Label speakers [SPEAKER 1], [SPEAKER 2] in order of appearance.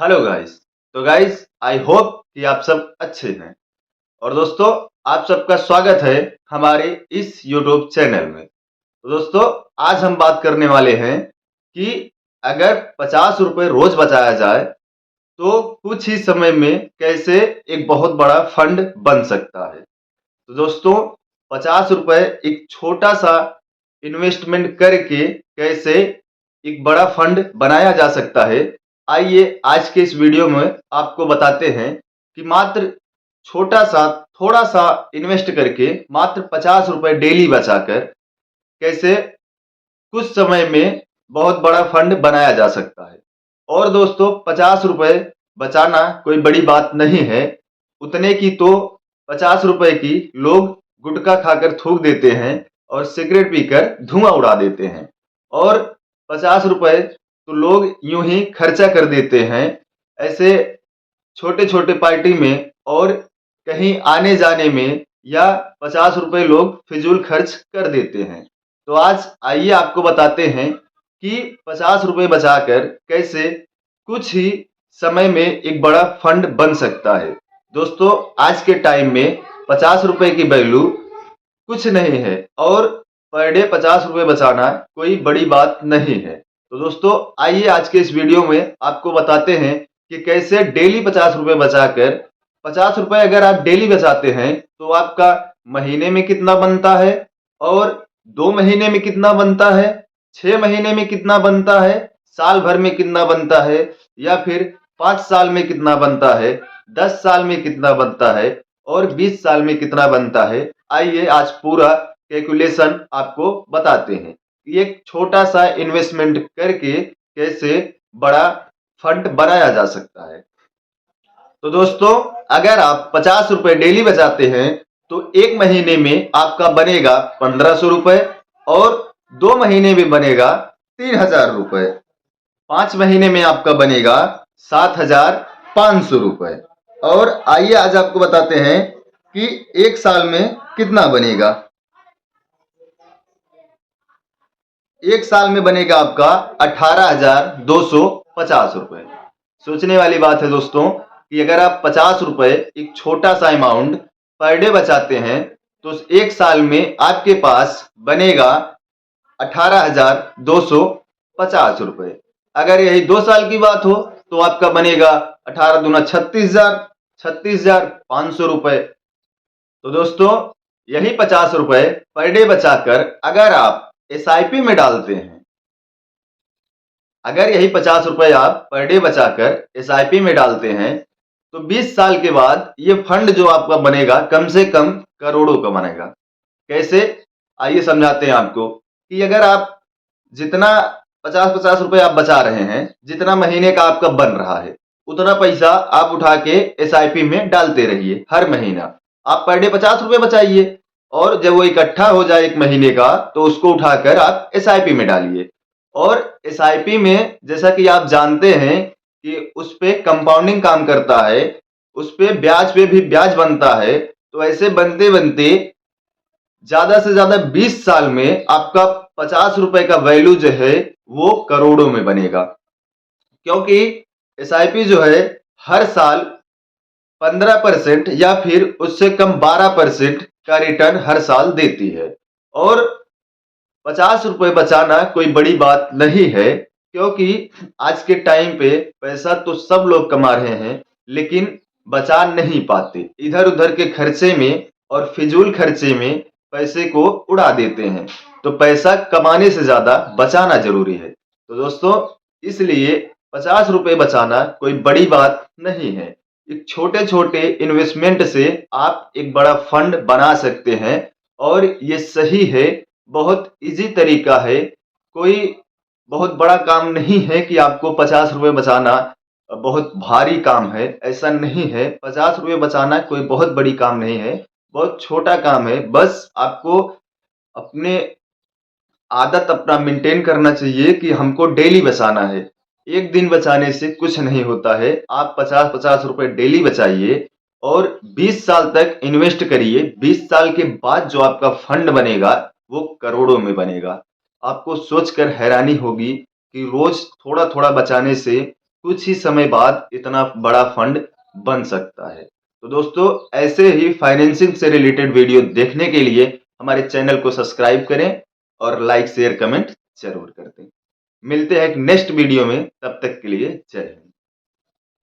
[SPEAKER 1] Hello guys. तो guys I hope कि आप सब अच्छे हैं। और दोस्तों, आप सबका स्वागत है हमारे इस यूट्यूब चैनल में। तो दोस्तों, आज हम बात करने वाले हैं कि अगर 50 रुपए रोज बचाया जाए तो कुछ ही समय में कैसे एक बहुत बड़ा फंड बन सकता है। तो दोस्तों, 50 रुपए एक छोटा सा इन्वेस्टमेंट करके कैसे एक बड़ा फंड बनाया जा सकता है। आइए आज के इस वीडियो में आपको बताते हैं कि मात्र छोटा सा थोड़ा सा इन्वेस्ट करके मात्र 50 रुपए डेली बचाकर कैसे कुछ समय में बहुत बड़ा फंड बनाया जा सकता है। और दोस्तों, 50 रुपए बचाना कोई बड़ी बात नहीं है। उतने की तो 50 रुपए की लोग गुटखा खाकर थूक देते हैं और सिगरेट पीकर धुआं उड़ा देते हैं। और 50 रुपए तो लोग यूं ही खर्चा कर देते हैं ऐसे छोटे छोटे पार्टी में और कहीं आने जाने में, या 50 रुपए लोग फिजूल खर्च कर देते हैं। तो आज आइए आपको बताते हैं कि 50 रुपए बचाकर कैसे कुछ ही समय में एक बड़ा फंड बन सकता है। दोस्तों, आज के टाइम में 50 रुपए की वैल्यू कुछ नहीं है और पर डे 50 रुपए बचाना कोई बड़ी बात नहीं है। तो दोस्तों, आइए आज के इस वीडियो में आपको बताते हैं कि कैसे डेली 50 रुपए बचाकर 50 रुपए अगर आप डेली बचाते हैं तो आपका महीने में कितना बनता है, और 2 महीने में कितना बनता है, 6 महीने में कितना बनता है, साल भर में कितना बनता है, या फिर 5 साल में कितना बनता है, 10 साल में कितना बनता है और 20 साल में कितना बनता है। आइए आज पूरा कैलकुलेशन आपको बताते हैं कि एक छोटा सा इन्वेस्टमेंट करके कैसे बड़ा फंड बनाया जा सकता है। तो दोस्तों, अगर आप 50 रुपए डेली बचाते हैं तो एक महीने में आपका बनेगा 1500 रुपए, और 2 महीने में बनेगा 3000 रुपए, 5 महीने में आपका बनेगा 7500 रुपए। और आइए आज आपको बताते हैं कि एक साल में कितना बनेगा। एक साल में बनेगा आपका 18,250 रुपए। सोचने वाली बात है दोस्तों कि अगर आप 50 रुपए एक छोटा सा अमाउंट पर डे बचाते हैं तो एक साल में आपके पास बनेगा 18,250 रुपए। अगर यही 2 साल की बात हो तो आपका बनेगा 18 दूना 36,000, 36,500 रुपए। तो दोस्तों, यही 50 रुपए पर डे बचाकर अगर आप एसआईपी में डालते हैं, अगर यही 50 रुपए आप पर डे बचाकर एसआईपी में डालते हैं तो 20 साल के बाद ये फंड जो आपका बनेगा कम से कम करोड़ों का बनेगा। कैसे, आइए समझाते हैं आपको कि अगर आप जितना 50-50 रुपए आप बचा रहे हैं, जितना महीने का आपका बन रहा है, उतना पैसा आप उठा के एसआईपी में डालते रहिए। हर महीना आप पर डे 50 रुपए बचाइए और जब वो इकट्ठा हो जाए एक महीने का तो उसको उठाकर आप एसआईपी में डालिए। और एसआईपी में जैसा कि आप जानते हैं कि उस पे कंपाउंडिंग काम करता है, उस पे भी ब्याज बनता है। तो ऐसे बनते बनते ज्यादा से ज्यादा 20 साल में आपका 50 रुपए का वैल्यू जो है वो करोड़ों में बनेगा, क्योंकि एसआईपी जो है हर साल 15% या फिर उससे कम 12% का रिटर्न हर साल देती है। और 50 रुपए बचाना कोई बड़ी बात नहीं है, क्योंकि आज के टाइम पे पैसा तो सब लोग कमा रहे हैं लेकिन बचा नहीं पाते, इधर उधर के खर्चे में और फिजूल खर्चे में पैसे को उड़ा देते हैं। तो पैसा कमाने से ज्यादा बचाना जरूरी है। तो दोस्तों, इसलिए 50 रुपए बचाना कोई बड़ी बात नहीं है। एक छोटे छोटे इन्वेस्टमेंट से आप एक बड़ा फंड बना सकते हैं और ये सही है, बहुत इजी तरीका है। कोई बहुत बड़ा काम नहीं है कि आपको 50 रुपए बचाना बहुत भारी काम है, ऐसा नहीं है। 50 रुपए बचाना कोई बहुत बड़ी काम नहीं है, बहुत छोटा काम है। बस आपको अपने आदत अपना मेंटेन करना चाहिए कि हमको डेली बचाना है। एक दिन बचाने से कुछ नहीं होता है। आप 50-50 रुपए डेली बचाइए और 20 साल तक इन्वेस्ट करिए। 20 साल के बाद जो आपका फंड बनेगा वो करोड़ों में बनेगा। आपको सोचकर हैरानी होगी कि रोज थोड़ा थोड़ा बचाने से कुछ ही समय बाद इतना बड़ा फंड बन सकता है। तो दोस्तों ऐसे ही फाइनेंसिंग से रिलेटेड वीडियो देखने के लिए हमारे चैनल को सब्सक्राइब करें और लाइक शेयर कमेंट जरूर कर दें। मिलते हैं एक नेक्स्ट वीडियो में, तब तक के लिए जय हिंद।